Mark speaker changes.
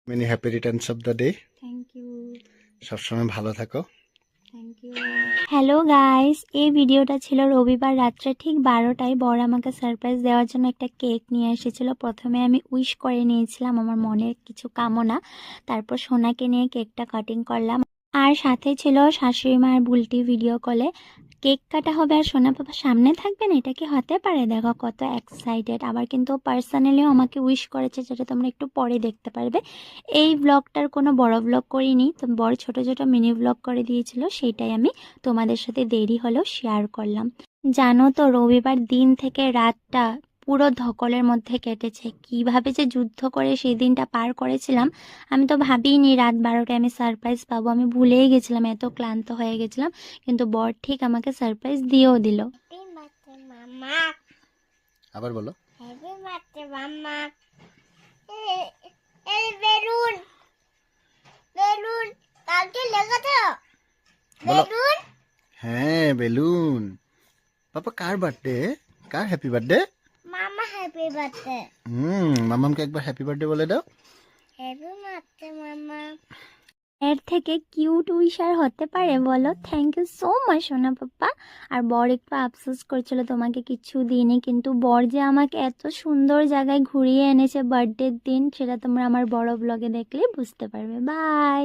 Speaker 1: Many happy returns of the day.
Speaker 2: Thank you.
Speaker 1: সবসময় ভালো থাকো।
Speaker 2: Thank you. হ্যালো গাইস, এই ভিডিওটা ছিল রবিবার রাত্রে ঠিক 12টায়। বর আমাকে সারপ্রাইজ দেওয়ার জন্য একটা কেক নিয়ে এসেছিল। প্রথমে আমি উইশ করে নিয়েছিলাম আমার মনের কিছু কামনা, তারপর সোনাকে নিয়ে কেকটা কাটিং করলাম। আর সাথে ছিল শাশুড়ি মার বুলটি ভিডিও কলে। কেক কাটা হবে আর সোনা বাবা সামনে থাকবেন, এটা কি হতে পারে? দেখো কত এক্সাইটেড। আবার কিন্তু পার্সোনালিও আমাকে উইশ করেছে, যেটা তোমরা একটু পরে দেখতে পারবে। এই ব্লগটার কোনো বড় ব্লগ করিনি, তো বড় ছোট ছোট মিনি ব্লগ করে দিয়েছিল, সেইটাই আমি তোমাদের সাথে দেরি হলেও শেয়ার করলাম। জানো তো, রবিবার দিন থেকে রাতটা পুরো ধকলের মধ্যে কেটেছে। কিভাবে যে যুদ্ধ করে সেই দিনটা পার করেছিলাম, আমি তো ভাবিনি রাত 12টায় আমি সারপ্রাইজ পাবো। আমি ভুলেই গেছিলাম, এত ক্লান্ত হয়ে গেছিলাম। কিন্তু বর ঠিক আমাকে সারপ্রাইজ দিয়েও দিল।
Speaker 1: আবার বলো।
Speaker 2: Happy birthday mamma. এই বেলুন, বেলুন কালকে লেগেছে।
Speaker 1: বলো।
Speaker 2: বেলুন।
Speaker 1: হ্যাঁ, বেলুন। পাপা কার বার্থডে? কার হ্যাপি বার্থডে?
Speaker 2: মামা হ্যাপি বার্থডে।
Speaker 1: মামামকে একবার হ্যাপি বার্থডে বলে দাও।
Speaker 2: হ্যাপি বার্থডে মামা। এর থেকে কিউট উইশ আর হতে পারে বলো? থ্যাংক ইউ সো মাচ সোনা পাপ্পা। আর বর একটু আফসোস করছিল তোমাকে কিছু দিইনি, কিন্তু বর যে আমাকে এত সুন্দর জায়গায় ঘুরিয়ে এনেছে বার্থডের দিন, সেটা তোমরা আমার বড় ব্লগে দেখলে বুঝতে পারবে। বাই।